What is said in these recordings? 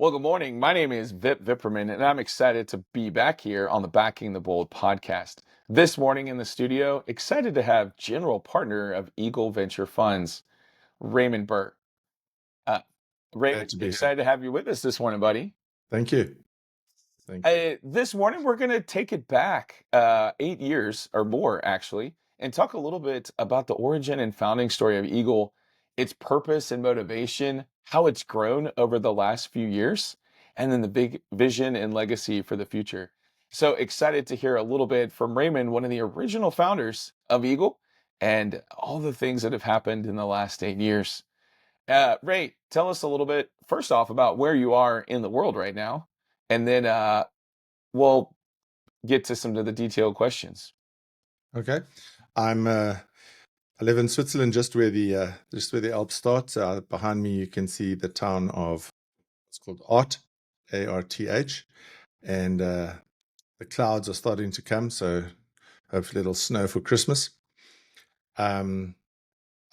Well, good morning. My name is Vip Vipperman, and I'm excited to be back here on the Backing the Bold podcast. This morning in the studio, excited to have general partner of Eagle Venture Funds, Raimund Buhr. Uh, Glad Raymond, to be here. excited to have you with us this morning, buddy. Thank you. Thank you. This morning, we're going to take it back 8 years or more, actually, and talk a little bit about the origin and founding story of Eagle, its purpose and motivation, how it's grown over the last few years, and then the big vision and legacy for the future. So excited to hear a little bit from Raymond, one of the original founders of Eagle, and all the things that have happened in the last 8 years. Ray, tell us a little bit, first off, about where you are in the world right now, and then we'll get to some of the detailed questions. Okay. I live in Switzerland, just where the Alps starts. Behind me, you can see the town of it's called Art, Arth, and the clouds are starting to come. So hopefully it'll snow for Christmas. I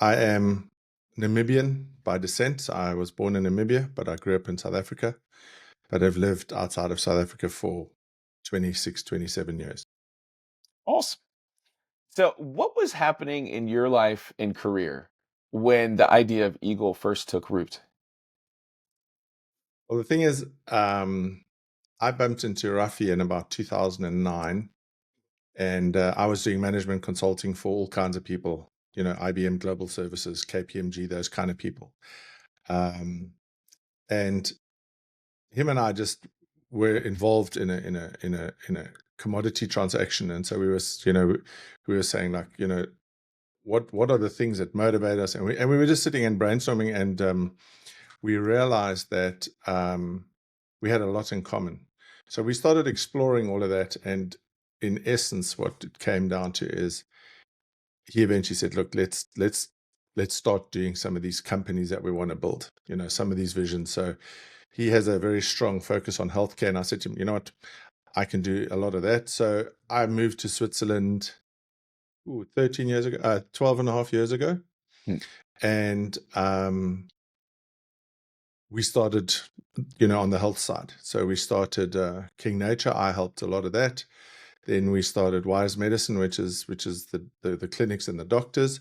am Namibian by descent. I was born in Namibia, but I grew up in South Africa. But I've lived outside of South Africa for 26, 27 years. Awesome. So, what was happening in your life and career when the idea of Eagle first took root? Well, the thing is, I bumped into Rafi in about 2009, and I was doing management consulting for all kinds of people, IBM Global Services, KPMG, those kind of people. And him and I just were involved in a commodity transaction, and so we were saying, like, what are the things that motivate us, and we were just sitting and brainstorming, and we realized that we had a lot in common. So we started exploring all of that, and in essence, what it came down to is he eventually said, "Look, let's start doing some of these companies that we want to build. Some of these visions." So he has a very strong focus on healthcare, and I said to him, "You know what? I can do a lot of that." So I moved to Switzerland 13 years ago, 12 and a half years ago, Hmm. and we started, on the health side. So we started King Nature. I helped a lot of that. Then we started Wise Medicine, which is the clinics and the doctors.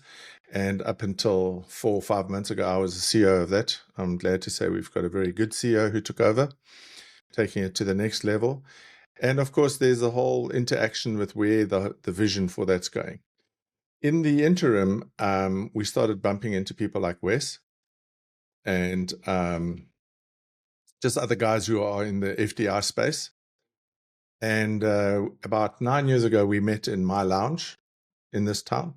And up until 4 or 5 months ago, I was the CEO of that. I'm glad to say we've got a very good CEO who took over, taking it to the next level. And of course, there's a whole interaction with where the vision for that's going. In the interim, we started bumping into people like Wes, and just other guys who are in the FDI space. And about 9 years ago, we met in my lounge in this town.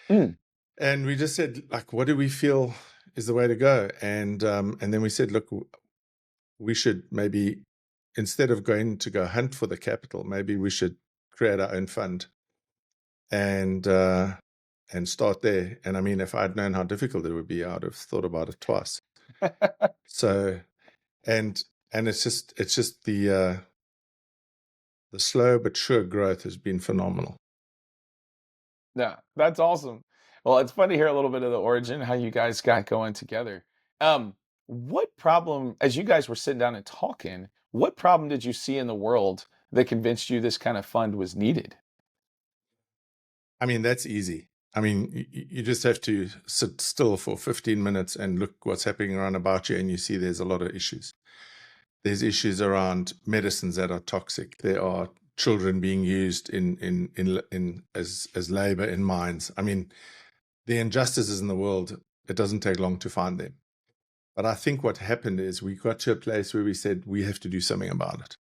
Mm. And we just said, like, what do we feel is the way to go? And then we said, look, we should maybe, instead of going to go hunt for the capital, maybe we should create our own fund and start there. And I mean, if I'd known how difficult it would be, I'd have thought about it twice. So, and it's just the slow but sure growth has been phenomenal. Yeah, that's awesome. Well, it's fun to hear a little bit of the origin, how you guys got going together. What problem, as you guys were sitting down and talking, what problem did you see in the world that convinced you this kind of fund was needed? I mean, that's easy. I mean, you just have to sit still for 15 minutes and look what's happening around about you, and you see there's a lot of issues. There's issues around medicines that are toxic. There are children being used as labor in mines. I mean, the injustices in the world, it doesn't take long to find them. But I think what happened is we got to a place where we said we have to do something about it.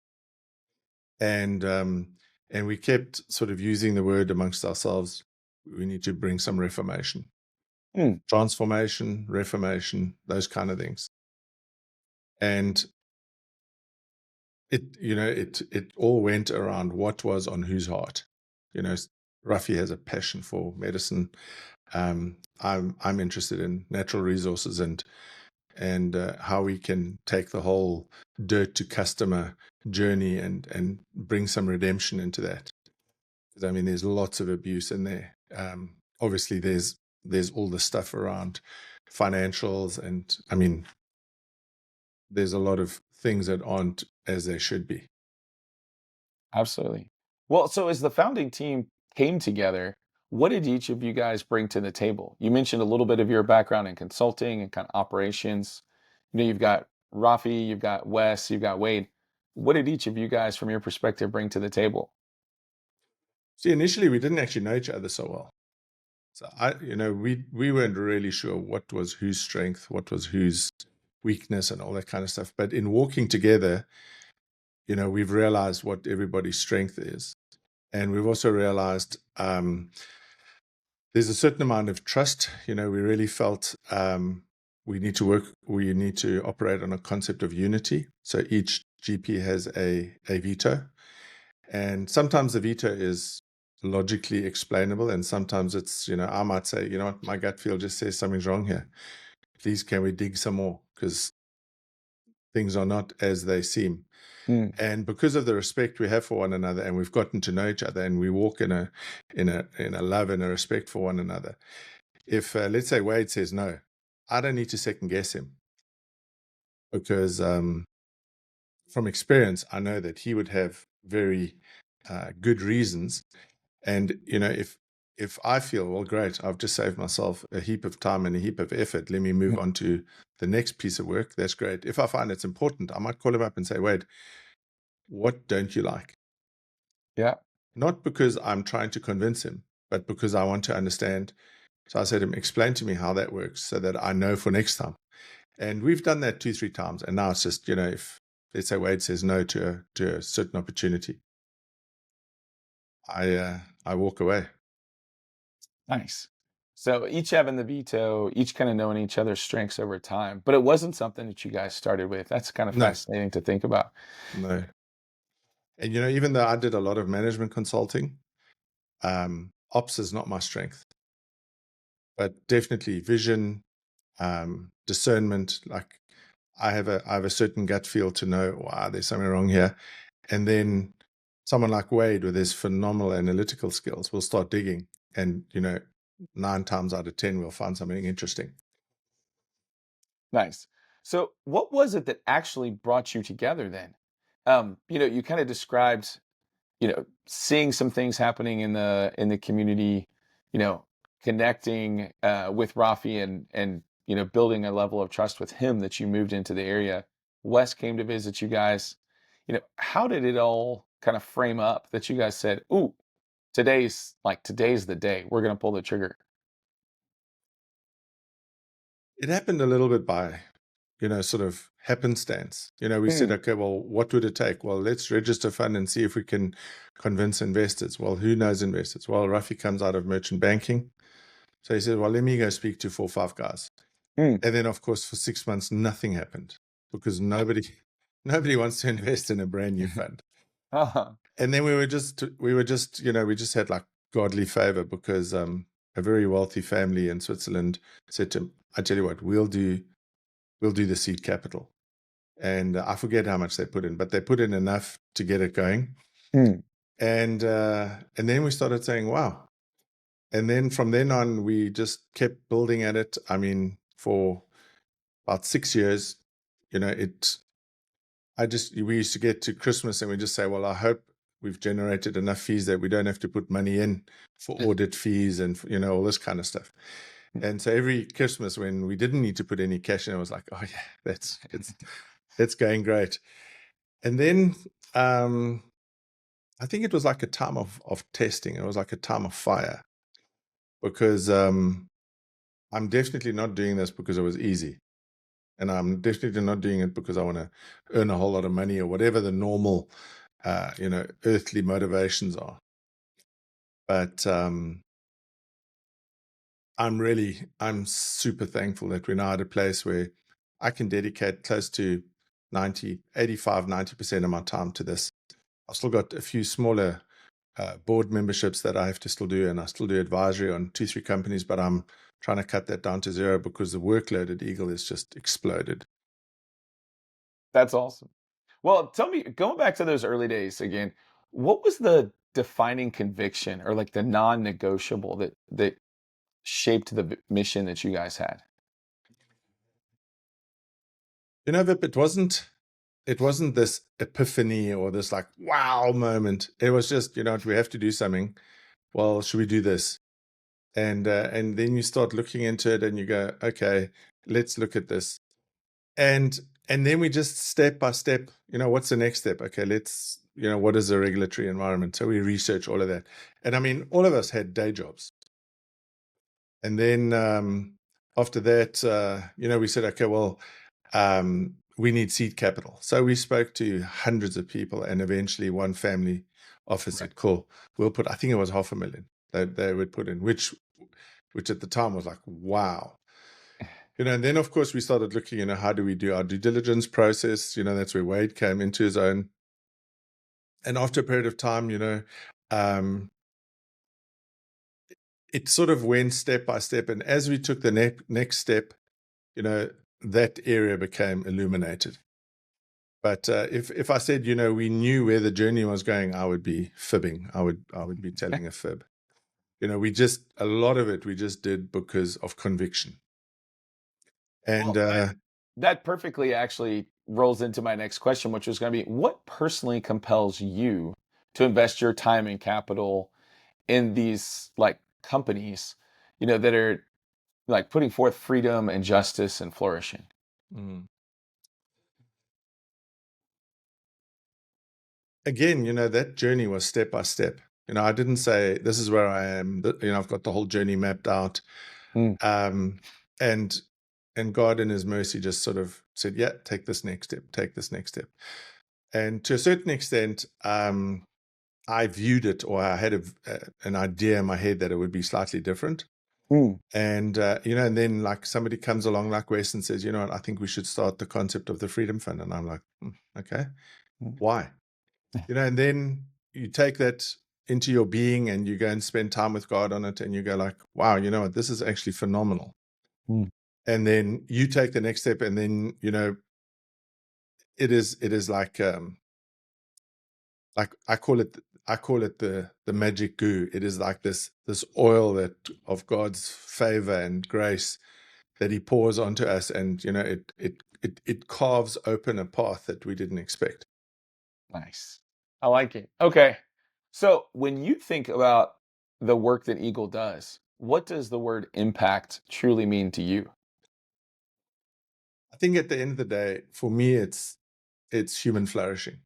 And we kept sort of using the word amongst ourselves, we need to bring some reformation. Transformation, reformation, those kind of things. And it all went around what was on whose heart. Rafi has a passion for medicine. I'm interested in natural resources and how we can take the whole dirt to customer journey and bring some redemption into that. Because I mean, there's lots of abuse in there. Obviously, there's all the stuff around financials, and I mean, there's a lot of things that aren't as they should be. Absolutely. Well, so as the founding team came together, what did each of you guys bring to the table? You mentioned a little bit of your background in consulting and kind of operations. You've got Rafi, you've got Wes, you've got Wade. What did each of you guys, from your perspective, bring to the table? See, initially we didn't actually know each other so well. So we weren't really sure what was whose strength, what was whose weakness, and all that kind of stuff. But in walking together, we've realized what everybody's strength is, and we've also realized there's a certain amount of trust. We really felt we need to operate on a concept of unity. So each GP has a veto, and sometimes the veto is logically explainable, and sometimes it's, I might say, what, my gut feel just says something's wrong here. Please, can we dig some more? Because things are not as they seem. Mm, And because of the respect we have for one another, and we've gotten to know each other, and we walk in a love and a respect for one another. If let's say Wade says no, I don't need to second guess him, because from experience, I know that he would have very good reasons. And if I feel, well, great, I've just saved myself a heap of time and a heap of effort, let me move mm, on to the next piece of work. That's great. If I find it's important, I might call him up and say, Wade, what don't you like? yeah, Not because I'm trying to convince him, but because I want to understand. So I said to him, explain to me how that works so that I know for next time. And we've done that 2, 3 times. And now it's just, if let's say Wade says no to a certain opportunity, I walk away. nice. So each having the veto, each kind of knowing each other's strengths over time, but it wasn't something that you guys started with. That's kind of No, fascinating to think about. no. And even though I did a lot of management consulting, ops is not my strength, but definitely vision, discernment. Like I have a certain gut feel to know, wow, there's something wrong here. And then someone like Wade with his phenomenal analytical skills will start digging, and 9 times out of 10 we'll find something interesting. Nice. So, what was it that actually brought you together then? You kind of described, seeing some things happening in the community, you know, connecting with Rafi and building a level of trust with him that you moved into the area. Wes came to visit you guys. How did it all kind of frame up that you guys said, "Ooh, today's the day. We're going to pull the trigger." It happened a little bit by sort of happenstance. We said, Hmm. okay, well, what would it take? Well, let's register a fund and see if we can convince investors. Well, who knows investors? Well, Rafi comes out of merchant banking. So he said, well, let me go speak to 4 or 5 guys. Hmm. And then, of course, for 6 months, nothing happened because nobody wants to invest in a brand new fund. Uh-huh. And then we just had like godly favor because a very wealthy family in Switzerland said to him, I tell you what, we'll do the seed capital. And I forget how much they put in, but they put in enough to get it going. Hmm. And then we started saying, wow. And then from then on, we just kept building at it. I mean, for about 6 years, it. We used to get to Christmas and we just say, well, I hope we've generated enough fees that we don't have to put money in for audit fees and all this kind of stuff. And so every Christmas when we didn't need to put any cash in, I was like, oh yeah, it's going great. And then I think it was like a time of testing. It was like a time of fire because I'm definitely not doing this because it was easy. And I'm definitely not doing it because I want to earn a whole lot of money or whatever the normal, earthly motivations are. But I'm super thankful that we're now at a place where I can dedicate close to 90% of my time to this. I've still got a few smaller board memberships that I have to still do, and I still do advisory on 2, 3 companies, but I'm trying to cut that down to zero because the workload at Eagle has just exploded. That's awesome. Well, tell me, going back to those early days again, what was the defining conviction or like the non-negotiable that shaped the mission that you guys had? Vip, it wasn't. it wasn't this epiphany or this like wow moment. It was just, you know, we have to do something. Well, should we do this? And then you start looking into it and you go, okay, let's look at this. And then we just step by step, you know, what's the next step? Okay, let's, you know, what is the regulatory environment? So we research all of that. And I mean, all of us had day jobs. And then after that, you know, we said, okay, well, we need seed capital. So we spoke to hundreds of people, and eventually one family office Right. said, cool, we'll put, I think it was 500,000 that they would put in, which at the time was like, wow. You know, and then of course we started looking, you know, how do we do our due diligence process? You know, that's where Wade came into his own. And after a period of time, you know, um, it sort of went step by step. And as we took the next step, you know, that area became illuminated. But if I said, you know, we knew where the journey was going, I would be fibbing. I would be telling a fib. You know, we just a lot of it we just did because of conviction. And Well, that perfectly actually rolls into my next question, which was going to be what personally compels you to invest your time and capital in these like companies, that are like putting forth freedom and justice and flourishing? mm, again, you know, that journey was step by step. You know, I didn't say this is where I am. You know, I've got the whole journey mapped out. Mm, Um, and and God in His mercy just sort of said, yeah, take this next step, take this next step. And to a certain extent, I viewed it, or I had an idea in my head that it would be slightly different. mm, And, you know, and then like somebody comes along like Wes and says, you know what, I think we should start the concept of the Freedom Fund. And I'm like, okay, mm, why? You know, and then you take that into your being and you go and spend time with God on it and you go like, wow, you know what, this is actually phenomenal. mm, And then you take the next step and then, you know, it is like I call it the magic goo. It is like this oil that of God's favor and grace that He pours onto us, and you know it carves open a path that we didn't expect. nice. I like it. Okay. So when you think about the work that Eagle does, what does the word impact truly mean to you? I think at the end of the day, for me, it's human flourishing.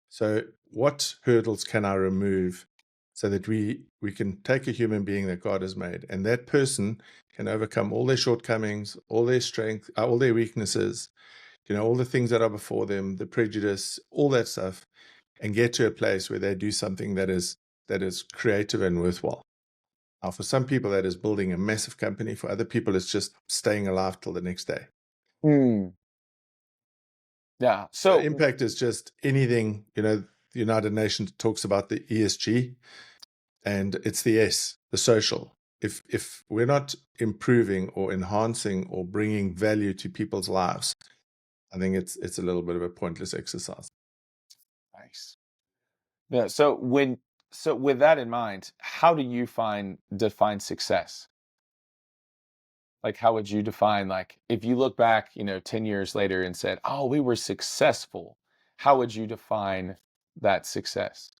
So what hurdles can I remove so that we can take a human being that God has made, and that person can overcome all their shortcomings, all their strength, all their weaknesses, you know, all the things that are before them, the prejudice, all that stuff, and get to a place where they do something that is creative and worthwhile. Now, for some people, that is building a massive company. For other people, it's just staying alive till the next day. Hmm. Yeah. So So, impact is just anything, you know, the United Nations talks about the ESG, and it's the S, the social. If we're not improving or enhancing or bringing value to people's lives, I think it's a little bit of a pointless exercise. nice. Yeah. So with that in mind, how do you define success? Like, how would you define, like, if you look back, 10 years later and said, oh, we were successful, how would you define that success?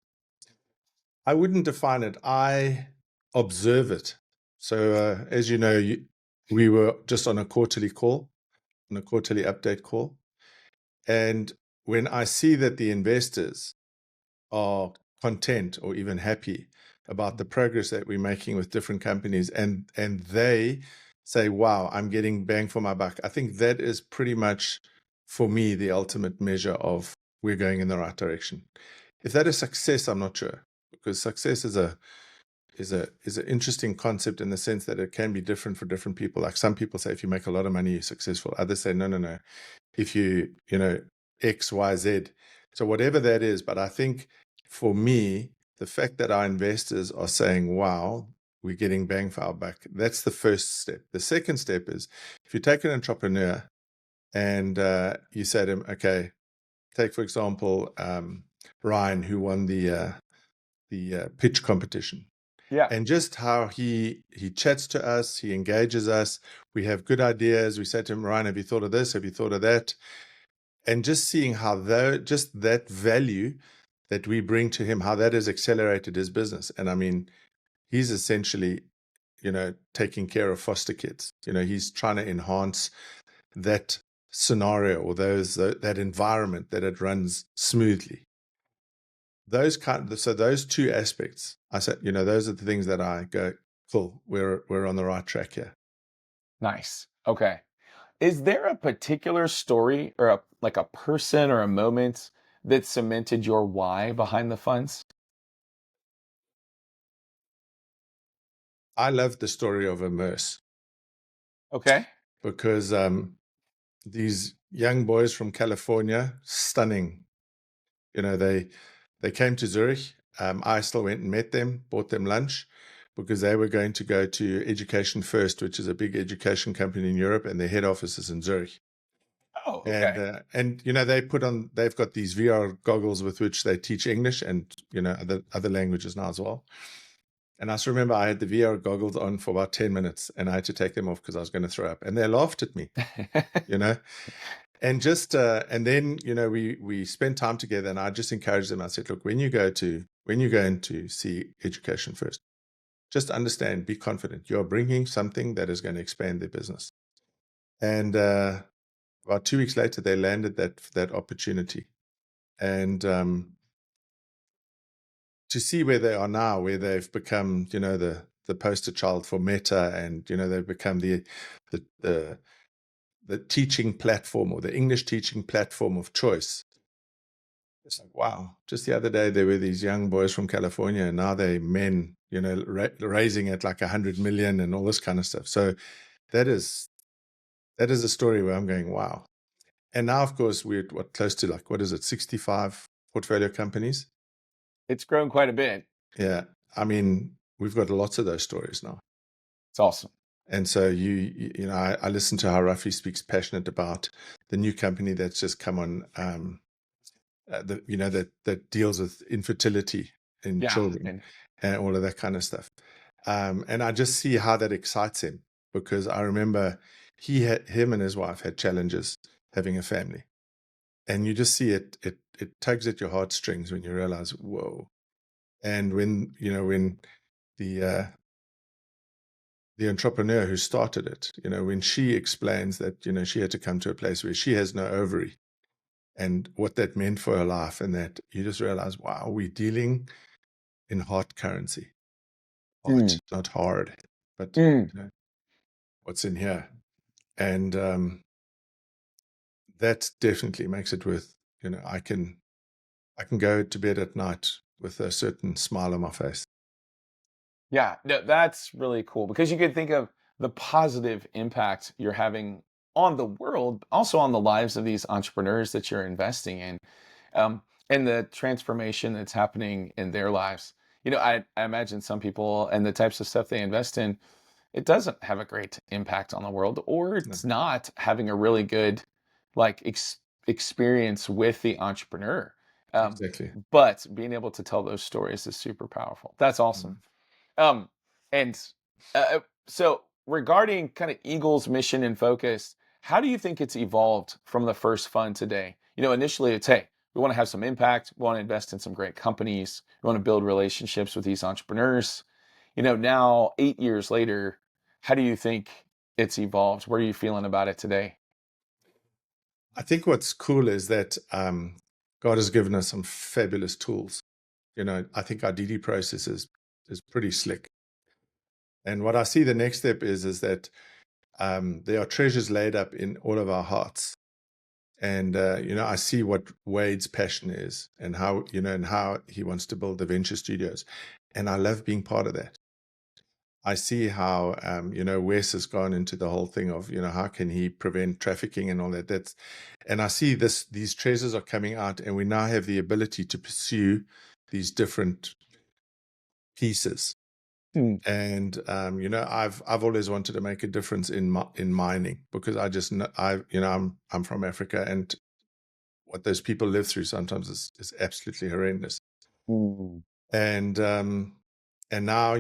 I wouldn't define it. I observe it. So as you know, we were just on a quarterly call, on a quarterly update call. And when I see that the investors are content or even happy about the progress that we're making with different companies, and they say, wow, I'm getting bang for my buck, I think that is pretty much for me the ultimate measure of we're going in the right direction. If that is success, I'm not sure, because success is an interesting concept in the sense that it can be different for different people. Like some people say if you make a lot of money, you're successful. Others say no, if you know, X, Y, Z. So whatever that is, but I think for me, the fact that our investors are saying, wow, we're getting bang for our buck, that's the first step. The second step is if you take an entrepreneur and you say to him, okay, take for example Ryan, who won the pitch competition, Yeah. and just how he chats to us, he engages us. We have good ideas. We say to him, Ryan, have you thought of this? Have you thought of that? and just seeing how just that value that we bring to him, how that has accelerated his business. And I mean, he's essentially, taking care of foster kids. He's trying to enhance that scenario or that environment, that it runs smoothly. So those two aspects, I said, those are the things that I go, cool, we're on the right track here. Nice. Okay. Is there a particular story or like a person or a moment that cemented your why behind the funds? I love the story of Immerse Okay. because these young boys from California, stunning. They came to Zurich. I still went and met them, bought them lunch because they were going to go to Education First, which is a big education company in Europe, and their head office is in Zurich. Oh, And okay. they've got these VR goggles with which they teach English and other languages now as well. And I just remember I had the VR goggles on for about 10 minutes and I had to take them off because I was going to throw up. And they laughed at me, you know. And just and then we spent time together, and I just encouraged them. I said, look, when you go in to see Education First, just understand, be confident. You're bringing something that is going to expand their business. And about 2 weeks later, they landed that opportunity, and to see where they are now, where they've become, the poster child for Meta, and they've become the teaching platform, or the English teaching platform of choice. It's like, wow. Just the other day, there were these young boys from California, and now they're men, raising at like 100 million and all this kind of stuff. So that is a story where I'm going, wow. And now, of course, we're close to, like, what is it, 65 portfolio companies? It's grown quite a bit. Yeah. I mean, we've got lots of those stories now. It's awesome. And so I listen to how Rafi speaks passionate about the new company that's just come on, that deals with infertility in Yeah. children And and all of that kind of stuff. And I just see how that excites him, because I remember him and his wife had challenges having a family, and you just see it tugs at your heartstrings when you realize, whoa. And when the the entrepreneur who started it, when she explains that, she had to come to a place where she has no ovary, and what that meant for her life, and that you just realize, wow, we're dealing in hard currency. Hard, mm, not hard, but mm. what's in here. And that definitely makes it worth, I can go to bed at night with a certain smile on my face. Yeah, no, that's really cool because you could think of the positive impact you're having on the world, also on the lives of these entrepreneurs that you're investing in, and the transformation that's happening in their lives. I imagine some people and the types of stuff they invest in, it doesn't have a great impact on the world, or No, it's not having a really good like experience with the entrepreneur. Um, exactly. but being able to tell those stories is super powerful. That's awesome. Mm. And so regarding kind of Eagle's mission and focus, how do you think it's evolved from the first fund today? Initially it's, hey, we want to have some impact, we want to invest in some great companies, we want to build relationships with these entrepreneurs. Now 8 years later, how do you think it's evolved? Where are you feeling about it today? I think what's cool is that God has given us some fabulous tools. I think our DD process is pretty slick. And what I see the next step is that there are treasures laid up in all of our hearts. And I see what Wade's passion is, and how he wants to build the venture studios, and I love being part of that. I see how Wes has gone into the whole thing of how can he prevent trafficking and all that. And I see these treasures are coming out, and we now have the ability to pursue these different pieces. Hmm. And I've always wanted to make a difference in mining, because I just know, I'm from Africa, and what those people live through sometimes is absolutely horrendous. Mm. And now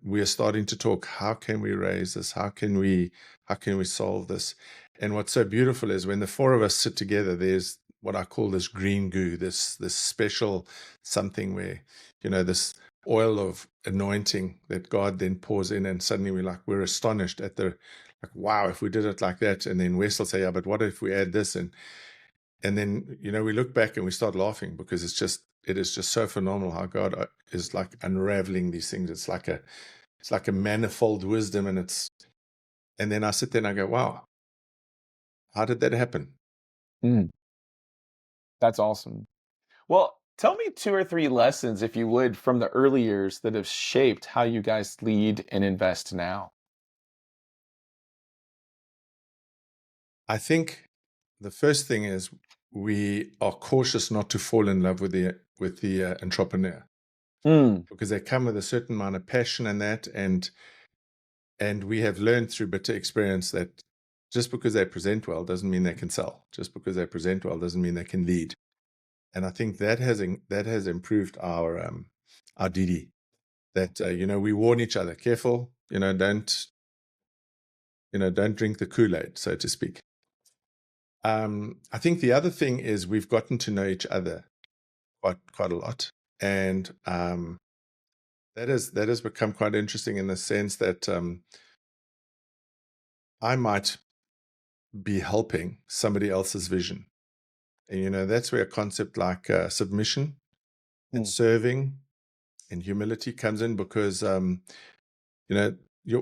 we are starting to talk, how can we raise this, how can we solve this. And what's so beautiful is when the four of us sit together, there's what I call this green goo, this special something where, this oil of anointing that God then pours in, and suddenly we're astonished at wow, if we did it like that. And then Wes will say, yeah, but what if we add this? And then, we look back and we start laughing, because it is just so phenomenal how God is like unraveling these things. It's like a manifold wisdom, and then I sit there and I go, wow, how did that happen? Mm, that's awesome. Well, tell me two or three lessons, if you would, from the early years that have shaped how you guys lead and invest now. I think the first thing is we are cautious not to fall in love with the entrepreneur, Mm, because they come with a certain amount of passion and that, and we have learned through bitter experience that just because they present well doesn't mean they can sell. Just because they present well doesn't mean they can lead. And I think that has improved our DD. That we warn each other, careful, don't drink the Kool-Aid, so to speak. I think the other thing is we've gotten to know each other quite a lot, and that has become quite interesting in the sense that I might be helping somebody else's vision, and that's where a concept like submission and mm, serving and humility comes in, because you know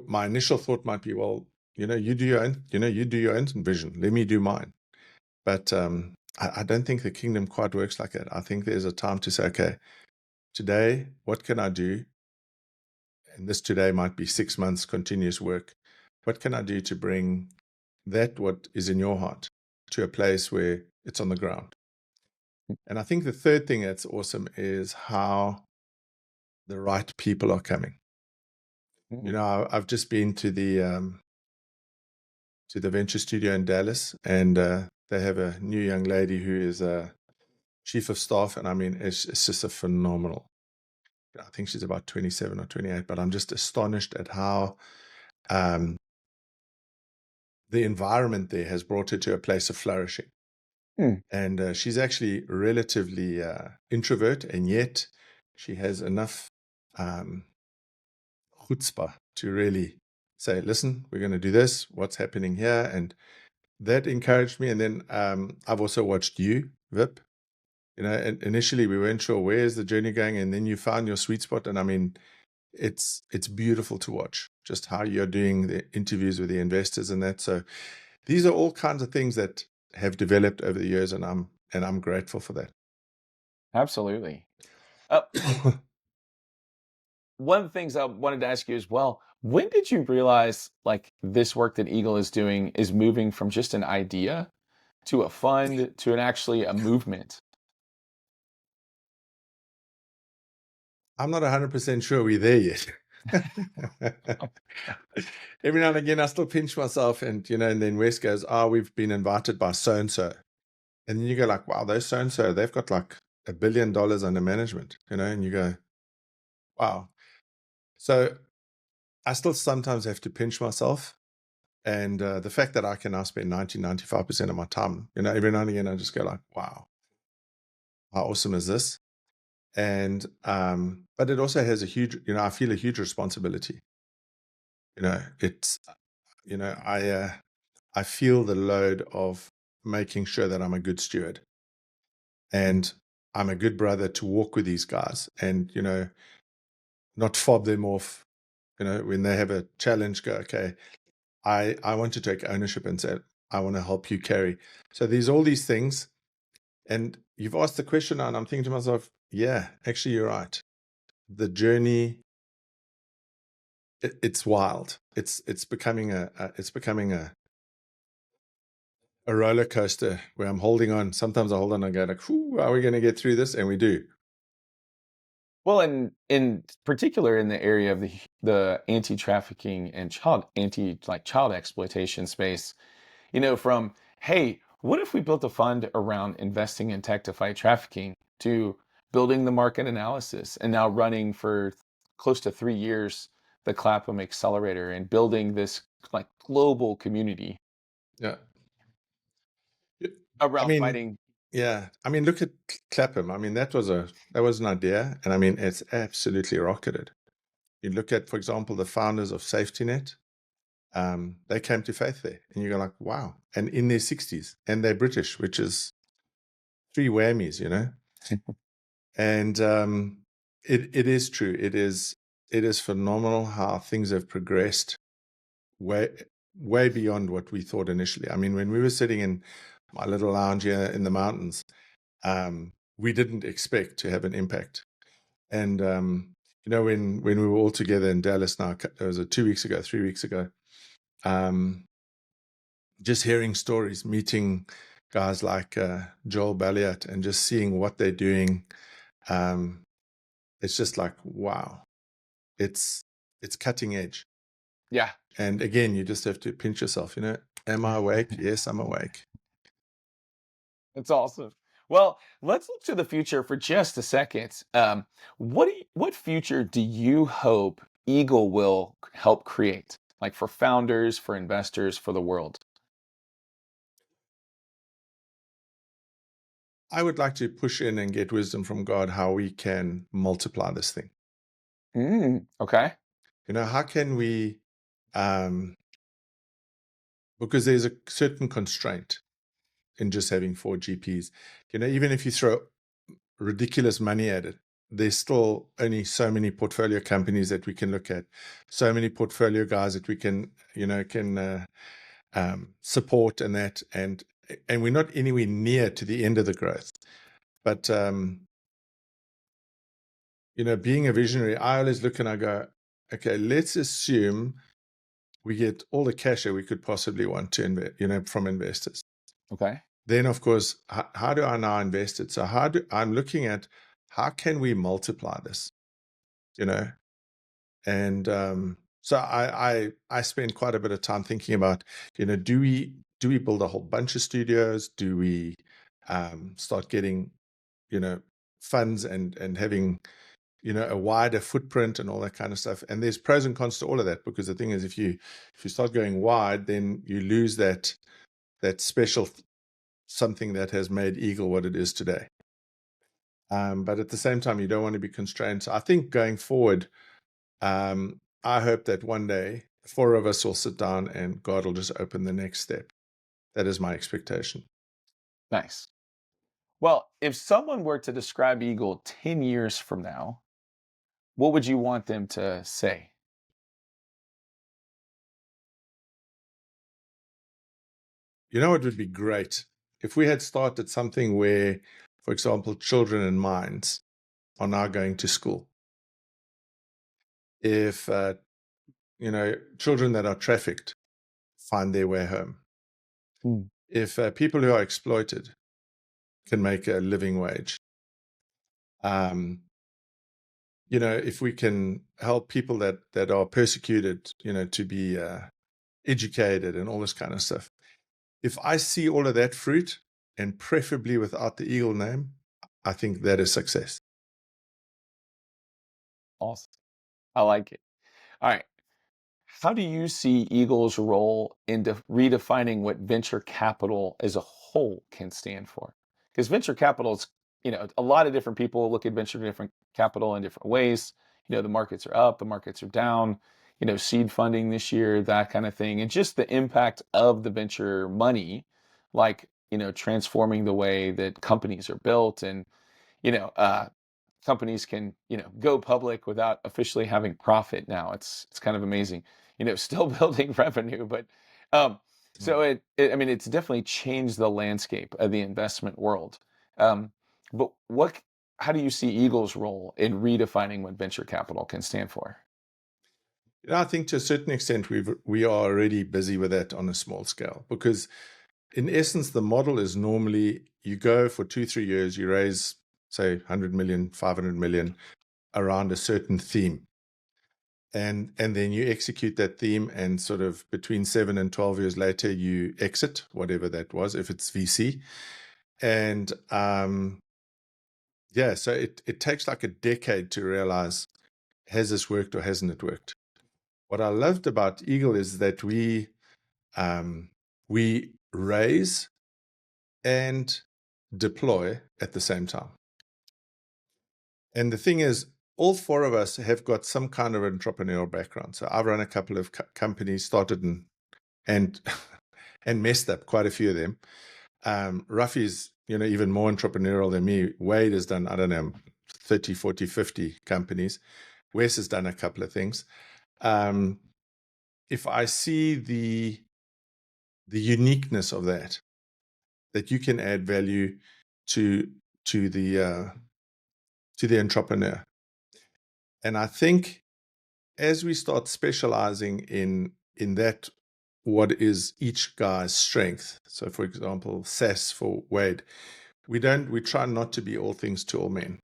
my initial thought might be, well, you do your own vision, let me do mine. But I don't think the kingdom quite works like that. I think there's a time to say, okay, today, what can I do? And this today might be 6 months continuous work. What can I do to bring what is in your heart to a place where it's on the ground? And I think the third thing that's awesome is how the right people are coming. mm, I've just been to the venture studio in Dallas, and they have a new young lady who is a chief of staff, and I mean, it's just a phenomenal. I think she's about 27 or 28, but I'm just astonished at how um, the environment there has brought her to a place of flourishing. mm, And she's actually relatively introvert, and yet she has enough um, chutzpah to really say, listen, we're going to do this. What's happening here? And that encouraged me. And then I've also watched you, Vip. Initially we weren't sure where's the journey going, and then you found your sweet spot. And I mean, it's beautiful to watch just how you're doing the interviews with the investors and that. So these are all kinds of things that have developed over the years, and I'm grateful for that. absolutely. Uh, one of the things I wanted to ask you as well, when did you realize like this work that Eagle is doing is moving from just an idea to a fund to an actually a movement? I'm not 100% sure we're there yet. Every now and again, I still pinch myself, and then Wes goes, "Oh, we've been invited by so and so," and then you go like, "Wow, those so and so, they've got like $1 billion under management," and you go, "Wow." So I still sometimes have to pinch myself, and the fact that I can now spend 95% of my time, every now and again, I just go like, "Wow, how awesome is this?" And but it also has a huge, I feel a huge responsibility. It's I feel the load of making sure that I'm a good steward, and I'm a good brother to walk with these guys, and not fob them off. When they have a challenge, go, okay, I want to take ownership and say, I want to help you carry. So there's all these things, and you've asked the question, and I'm thinking to myself, yeah, actually, you're right. The journey, it's wild. It's becoming a roller coaster where I'm holding on. Sometimes I hold on and go like, "Whew, are we going to get through this?" And we do. Well, in particular in the area of the anti-trafficking and child exploitation space, from hey, what if we built a fund around investing in tech to fight trafficking to building the market analysis and now running for close to 3 years the Clapham Accelerator and building this like global community Yeah. I around mean, fighting. Yeah, I mean, look at Clapham. I mean, that was an idea, and I mean, it's absolutely rocketed. You look at, for example, the founders of Safety Net. They came to faith there, and you go like, wow. And in their 60s, and they're British, which is three whammies, you know. And it is true. It is phenomenal how things have progressed way way beyond what we thought initially. I mean, when we were sitting in my little lounge here in the mountains, we didn't expect to have an impact. And when we were all together in Dallas now, it was 2 weeks ago, 3 weeks ago. Um, just hearing stories, meeting guys like Joel Balliot, and just seeing what they're doing. Um, it's just like, wow, it's cutting edge. Yeah. And again, you just have to pinch yourself. Am I awake? Yes, I'm awake. That's awesome. Well, let's look to the future for just a second. What future do you hope Eagle will help create, like for founders, for investors, for the world? I would like to push in and get wisdom from God how we can multiply this thing. Okay. How can we, um, because there's a certain constraint in just having four GPs. Even if you throw ridiculous money at it, there's still only so many portfolio companies that we can look at, so many portfolio guys that we can support, and we're not anywhere near to the end of the growth. But being a visionary, I always look and I go, okay, let's assume we get all the cash that we could possibly want to invest, from investors. Okay. Then, of course, how do I now invest it? So I'm looking at how can we multiply this, you know? And so I spend quite a bit of time thinking about, do we build a whole bunch of studios? Do we start getting, you know, funds and having, a wider footprint and all that kind of stuff? And there's pros and cons to all of that, because the thing is, if you start going wide, then you lose that special something that has made Eagle what it is today. But at the same time, you don't want to be constrained. So I think going forward, I hope that one day the four of us will sit down and God will just open the next step. That is my expectation. Nice. Well, if someone were to describe Eagle 10 years from now, what would you want them to say? You know, it would be great if we had started something where, for example, children in mines are now going to school. If, children that are trafficked find their way home. Mm. If people who are exploited can make a living wage. Um, if we can help people that are persecuted, to be educated and all this kind of stuff. If I see all of that fruit, and preferably without the Eagle name, I think that is success. Awesome. I like it. All right. How do you see Eagle's role in redefining what venture capital as a whole can stand for? Because venture capital is, a lot of different people look at venture different capital in different ways. The markets are up, the markets are down, seed funding this year, that kind of thing. And just the impact of the venture money, like, transforming the way that companies are built and, you know, uh, companies can go public without officially having profit now. It's kind of amazing, still building revenue, but um so I mean, it's definitely changed the landscape of the investment world. But how do you see Eagle's role in redefining what venture capital can stand for? I think to a certain extent we are already busy with that on a small scale, because in essence the model is normally you go for 2-3 years, you raise say 100 million, 500 million around a certain theme. And then you execute that theme, and sort of between 7 and 12 years later, you exit, whatever that was, if it's VC. And yeah, so it takes like a decade to realize, has this worked or hasn't it worked? What I loved about Eagle is that we raise and deploy at the same time. And the thing is, all four of us have got some kind of entrepreneurial background. So I've run a couple of companies, started and and messed up quite a few of them. Ruffy's, even more entrepreneurial than me. Wade has done, I don't know, 30, 40, 50 companies. Wes has done a couple of things. If I see the uniqueness of that you can add value to to the entrepreneur. And I think as we start specializing in that, what is each guy's strength. So for example, SaaS for Wade, we try not to be all things to all men.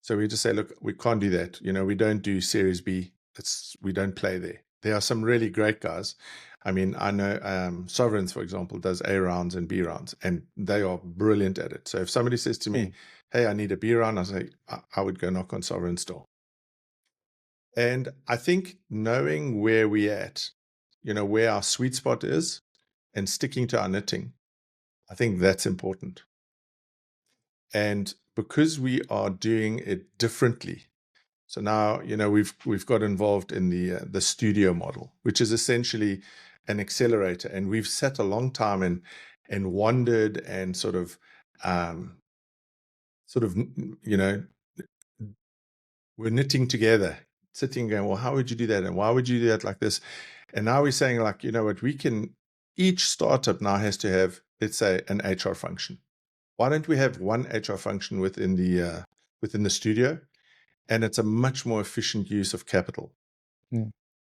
So we just say, look, we can't do that. We don't do Series B. We don't play there. There are some really great guys. I mean, I know Sovereigns, for example, does A rounds and B rounds, and they are brilliant at it. So if somebody says to me, hey, I need a B round, I say, I would go knock on Sovereign's door. And I think knowing where we're at, where our sweet spot is, and sticking to our knitting, I think that's important. And because we are doing it differently, so now we've got involved in the studio model, which is essentially an accelerator, and we've sat a long time and wondered and sort of we're knitting together, sitting going, well, how would you do that, and why would you do that like this? And now we're saying, like, what we can. Each startup now has to have, let's say, an HR function. Why don't we have one HR function within the studio? And it's a much more efficient use of capital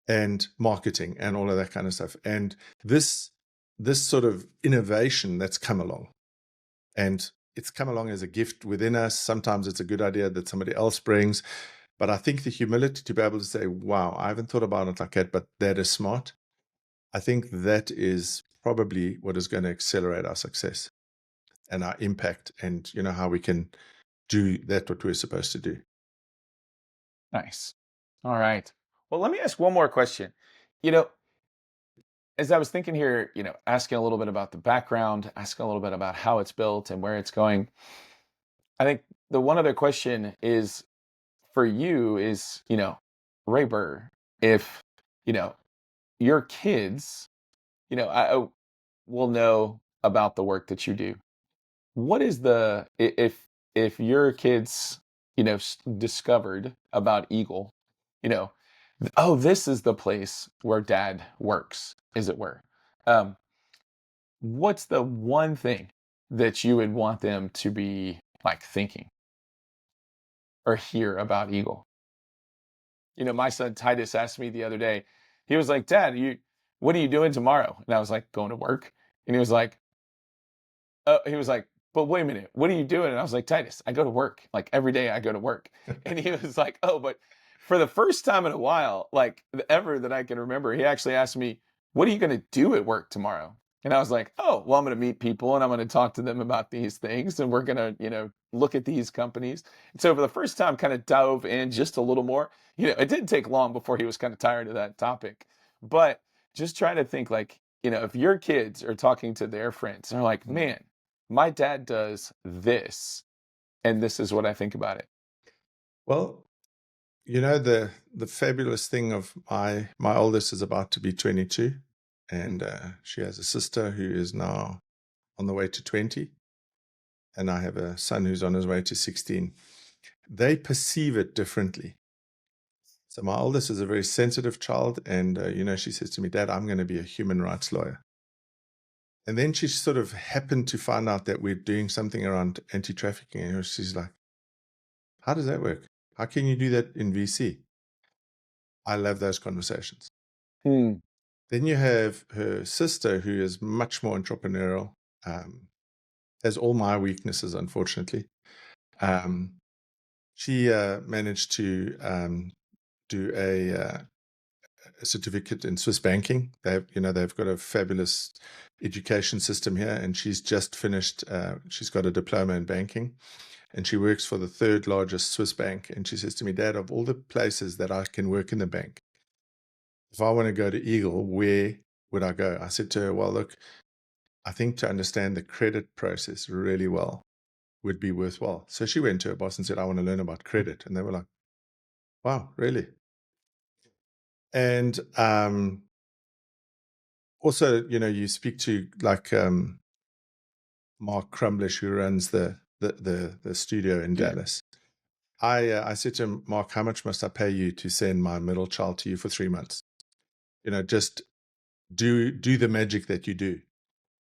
and marketing and all of that kind of stuff. And this sort of innovation that's come along, and it's come along as a gift within us. Sometimes it's a good idea that somebody else brings. But I think the humility to be able to say, wow, I haven't thought about it like that, but that is smart. I think that is probably what is going to accelerate our success and our impact, and how we can do that what we're supposed to do. Nice. All right. Well, let me ask one more question. You know, as I was thinking here, asking a little bit about the background, asking a little bit about how it's built and where it's going. I think the one other question is for you is, Ray Burr, if, you know, your kids, I will know about the work that you do. What is if your kids, discovered about Eagle, you know, oh, this is the place where dad works, as it were. Um, what's the one thing that you would want them to be like thinking or hear about Eagle? My son Titus asked me the other day, he was like, Dad, what are you doing tomorrow? And I was like, going to work. And he was like, but wait a minute, what are you doing? And I was like, Titus, I go to work. Like every day I go to work. And he was like, oh, but for the first time in a while, like ever that I can remember, he actually asked me, what are you going to do at work tomorrow? And I was like, oh, well, I'm going to meet people and I'm going to talk to them about these things. And we're going to, look at these companies. And so for the first time, kind of dove in just a little more. It didn't take long before he was kind of tired of that topic. But just trying to think like, if your kids are talking to their friends, they're like, man, my dad does this, and this is what I think about it. Well, the fabulous thing of my oldest is about to be 22, and she has a sister who is now on the way to 20, and I have a son who's on his way to 16. They perceive it differently. So my oldest is a very sensitive child, and she says to me, Dad, I'm going to be a human rights lawyer. And then she sort of happened to find out that we're doing something around anti-trafficking, and she's like, how does that work? How can you do that in VC? I love those conversations. Hmm. Then you have her sister, who is much more entrepreneurial, has all my weaknesses, unfortunately. She managed to do a certificate in Swiss banking. They've got a fabulous education system here, and she's just finished. She's got a diploma in banking, and she works for the third largest Swiss bank. And she says to me, Dad, of all the places that I can work in the bank, if I want to go to Eagle, where would I go? I said to her, well, look, I think to understand the credit process really well would be worthwhile. So she went to her boss and said, I want to learn about credit. And they were like, wow, really? And also, you speak to like Mark Crumblish, who runs the studio in Yeah. Dallas. I said to him, Mark, how much must I pay you to send my middle child to you for 3 months? Just do the magic that you do.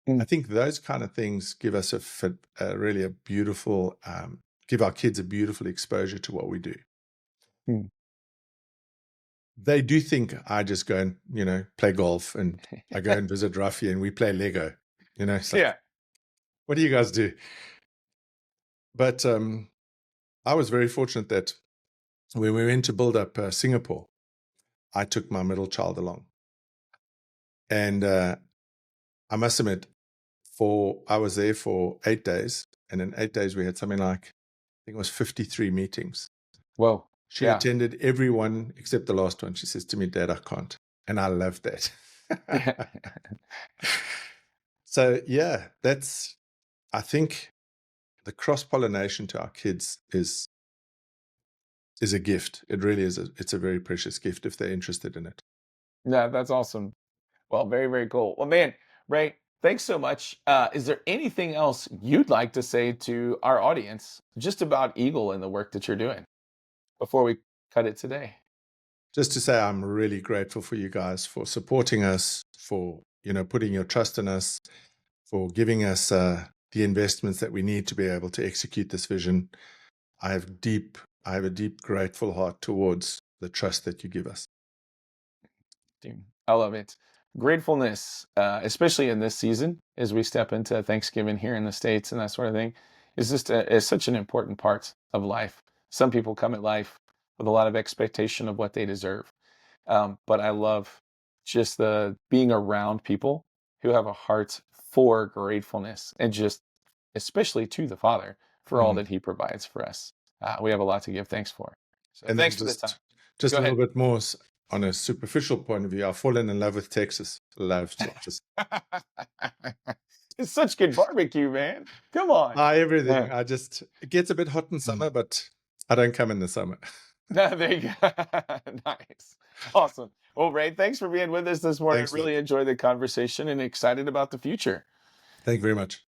I Mm, think those kind of things give us really a beautiful, give our kids a beautiful exposure to what we do. mm. They do think I just go and, play golf, and I go and visit Rafi and we play Lego. It's like, Yeah. what do you guys do? But I was very fortunate that when we went to build up Singapore, I took my middle child along. And I must admit, I was there for 8 days. And in 8 days, we had something like, I think it was 53 meetings. Whoa. She Yeah. attended every one except the last one. She says to me, Dad, I can't. And I love that. So, yeah, I think the cross-pollination to our kids is a gift. It really is. It's a very precious gift if they're interested in it. Yeah, that's awesome. Well, very, very cool. Well, man, Ray, thanks so much. Is there anything else you'd like to say to our audience just about Eagle and the work that you're doing before we cut it today? Just to say, I'm really grateful for you guys for supporting us, for putting your trust in us, for giving us the investments that we need to be able to execute this vision. I have a deep grateful heart towards the trust that you give us. Dude, I love it. Gratefulness, especially in this season, as we step into Thanksgiving here in the States and that sort of thing, is such an important part of life. Some people come at life with a lot of expectation of what they deserve. But I love just the being around people who have a heart for gratefulness and just especially to the Father for all Mhm. that He provides for us. We have a lot to give thanks for. So And then thanks for the time. just Go a little ahead. bit more on a superficial point of view. I've fallen in love with Texas. Love Texas. It's such good barbecue, man. Come on. Everything. Yeah. It gets a bit hot in Mm. summer, but I don't come in the summer. There you go. Nice. Awesome. Well, Ray, thanks for being with us this morning. Thanks, Luke. Really enjoyed the conversation and excited about the future. Thank you very much.